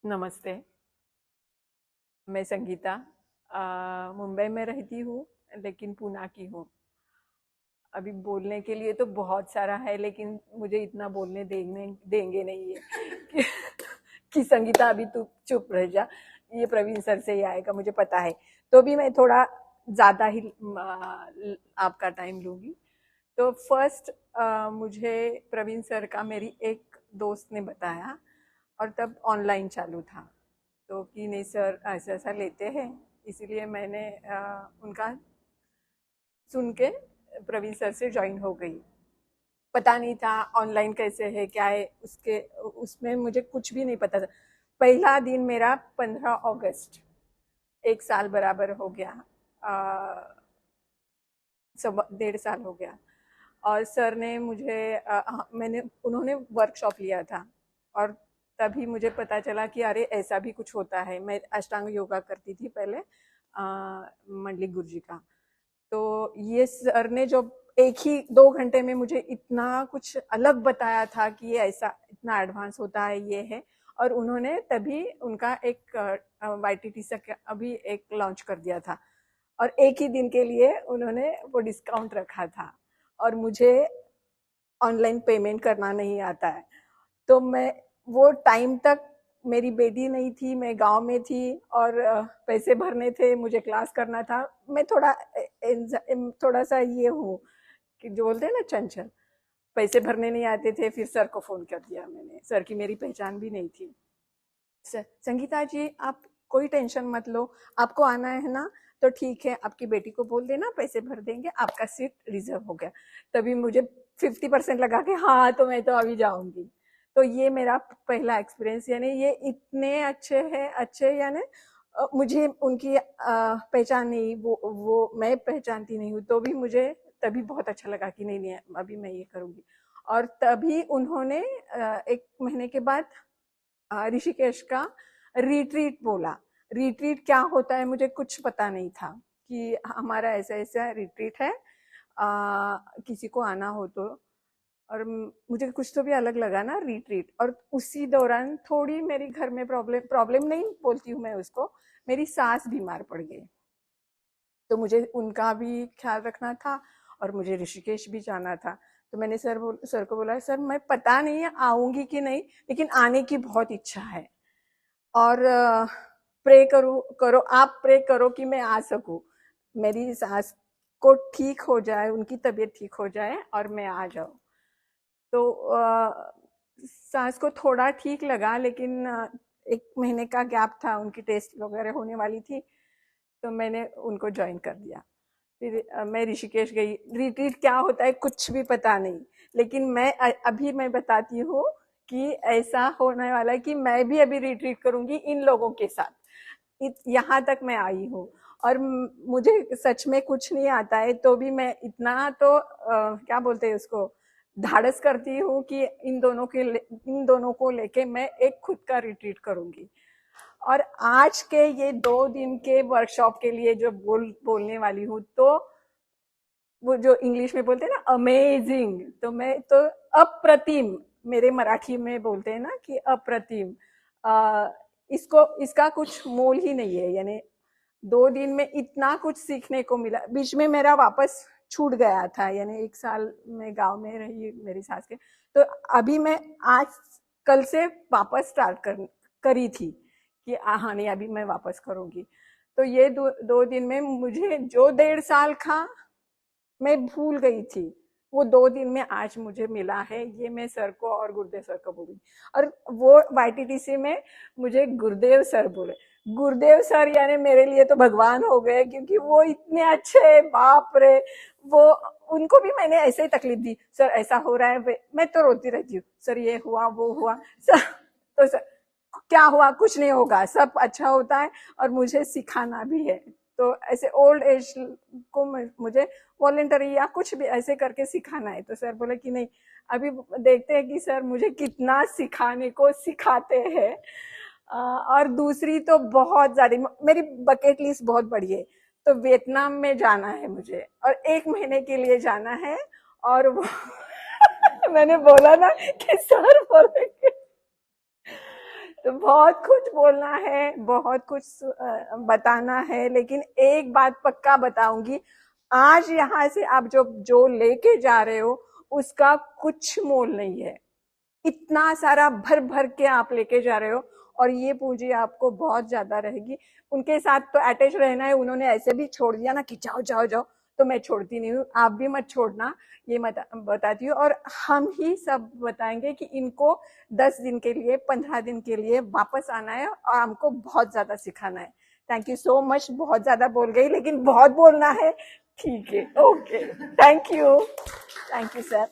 नमस्ते, मैं संगीता मुंबई में रहती हूँ, लेकिन पूना की हूँ। अभी बोलने के लिए तो बहुत सारा है, लेकिन मुझे इतना बोलने देंगे देंगे नहीं है कि, कि संगीता अभी तू चुप रह जा। ये प्रवीण सर से ही आएगा, मुझे पता है। तो भी मैं थोड़ा ज़्यादा ही आपका टाइम लूँगी। तो फर्स्ट मुझे प्रवीण सर का मेरी एक दोस्त ने बताया, और तब ऑनलाइन चालू था। तो कि नहीं सर ऐसा ऐसा लेते हैं, इसीलिए मैंने उनका सुन के प्रवीण सर से ज्वाइन हो गई। पता नहीं था ऑनलाइन कैसे है क्या है, उसके उसमें मुझे कुछ भी नहीं पता था। पहला दिन मेरा 15 अगस्त, एक साल बराबर हो गया। सब 1.5 साल हो गया। और सर ने मुझे मैंने उन्होंने वर्कशॉप लिया था, और तभी मुझे पता चला कि अरे ऐसा भी कुछ होता है। मैं अष्टांग योगा करती थी पहले, मंडलिक गुरुजी का। तो ये सर ने जो एक ही 2 घंटे में मुझे इतना कुछ अलग बताया था कि ये ऐसा इतना एडवांस होता है, ये है। और उन्होंने तभी उनका एक YTT से अभी एक लॉन्च कर दिया था, और एक ही दिन के लिए उन्होंने वो डिस्काउंट रखा था। और मुझे ऑनलाइन पेमेंट करना नहीं आता है, तो मैं वो टाइम तक मेरी बेटी नहीं थी, मैं गांव में थी, और पैसे भरने थे, मुझे क्लास करना था। मैं थोड़ा सा ये हूँ कि जो बोलते हैं ना, चंचल। पैसे भरने नहीं आते थे, फिर सर को फोन कर दिया मैंने। सर की मेरी पहचान भी नहीं थी। संगीता जी, आप कोई टेंशन मत लो, आपको आना है ना तो ठीक है, आपकी बेटी को बोल देना, पैसे भर देंगे, आपका सीट रिजर्व हो गया। तभी मुझे 50% लगा के हाँ, तो मैं तो अभी जाऊंगी। तो ये मेरा पहला एक्सपीरियंस, यानी ये इतने अच्छे हैं, अच्छे यानी मुझे उनकी पहचान नहीं, वो मैं पहचानती नहीं हूँ, तो भी मुझे तभी बहुत अच्छा लगा कि नहीं नहीं, अभी मैं ये करूंगी। और तभी उन्होंने 1 महीने के बाद ऋषिकेश का रिट्रीट बोला। रिट्रीट क्या होता है मुझे कुछ पता नहीं था, कि हमारा ऐसा ऐसा रिट्रीट है, किसी को आना हो तो। और मुझे कुछ तो भी अलग लगा ना, रिट्रीट। और उसी दौरान थोड़ी मेरी घर में प्रॉब्लम प्रॉब्लम नहीं बोलती हूँ मैं उसको, मेरी सास बीमार पड़ गई। तो मुझे उनका भी ख्याल रखना था, और मुझे ऋषिकेश भी जाना था। तो मैंने सर को बोला, सर मैं पता नहीं आऊंगी कि नहीं, लेकिन आने की बहुत इच्छा है। और प्रे करो, आप प्रे करो कि मैं आ सकूं, मेरी सास को ठीक हो जाए, उनकी तबीयत ठीक हो जाए, और मैं आ जाऊं। तो सास को थोड़ा ठीक लगा, लेकिन 1 महीने का गैप था, उनकी टेस्ट वगैरह होने वाली थी। तो मैंने उनको ज्वाइन कर दिया। फिर मैं ऋषिकेश गई। रिट्रीट क्या होता है कुछ भी पता नहीं, लेकिन मैं अभी मैं बताती हूँ कि ऐसा होने वाला है कि मैं भी अभी रिट्रीट करूंगी इन लोगों के साथ। यहाँ तक मैं आई हूँ, और मुझे सच में कुछ नहीं आता है, तो भी मैं इतना तो क्या बोलते हैं उसको, धाड़स करती हूँ कि इन दोनों को लेके मैं एक खुद का रिट्रीट करूंगी। और आज के ये 2 दिन के वर्कशॉप के लिए जो बोलने वाली हूँ, तो वो जो इंग्लिश में बोलते हैं ना, अमेजिंग, तो मैं तो अप्रतिम, मेरे मराठी में बोलते हैं ना कि अप्रतिम। इसको इसका कुछ मोल ही नहीं है। यानी 2 दिन में इतना कुछ सीखने को मिला। बीच में मेरा वापस छूट गया था, यानी 1 साल में गांव में रही मेरी सास के। तो अभी मैं आज कल से वापस स्टार्ट करी थी कि हाँ नहीं, अभी मैं वापस करूंगी। तो ये 2 दिन में मुझे जो 1.5 साल का मैं भूल गई थी, वो 2 दिन में आज मुझे मिला है। ये मैं सर को और गुरुदेव सर को बोली। और वो YTTC में मुझे गुरुदेव सर बोले। गुरुदेव सर यानी मेरे लिए तो भगवान हो गए, क्योंकि वो इतने अच्छे, बाप रे। वो उनको भी मैंने ऐसे ही तकलीफ दी, सर ऐसा हो रहा है, मैं तो रोती रहती हूँ, सर ये हुआ वो हुआ सर। तो सर क्या हुआ, कुछ नहीं होगा, सब अच्छा होता है, और मुझे सिखाना भी है। तो ऐसे ओल्ड एज को मुझे वॉलेंटरी या कुछ भी ऐसे करके सिखाना है। तो सर बोले कि नहीं, अभी देखते हैं कि सर मुझे कितना सिखाने को सिखाते हैं। और दूसरी तो बहुत ज्यादा मेरी बकेट लिस्ट बहुत बड़ी है। तो वियतनाम में जाना है मुझे, और 1 महीने के लिए जाना है। और वो मैंने बोला ना कि सर बोले तो बहुत कुछ बोलना है, बहुत कुछ बताना है, लेकिन एक बात पक्का बताऊंगी, आज यहाँ से आप जो जो लेके जा रहे हो उसका कुछ मोल नहीं है। इतना सारा भर भर के आप लेके जा रहे हो और ये पूंजी आपको बहुत ज्यादा रहेगी। उनके साथ तो अटैच रहना है, उन्होंने ऐसे भी छोड़ दिया ना कि जाओ जाओ जाओ, तो मैं छोड़ती नहीं हूँ, आप भी मत छोड़ना, ये मत बताती हूँ। और हम ही सब बताएंगे कि इनको 10 दिन के लिए, 15 दिन के लिए वापस आना है और हमको बहुत ज्यादा सिखाना है। थैंक यू सो मच, बहुत ज्यादा बोल गई लेकिन बहुत बोलना है। ठीक है, ओके, थैंक यू सर।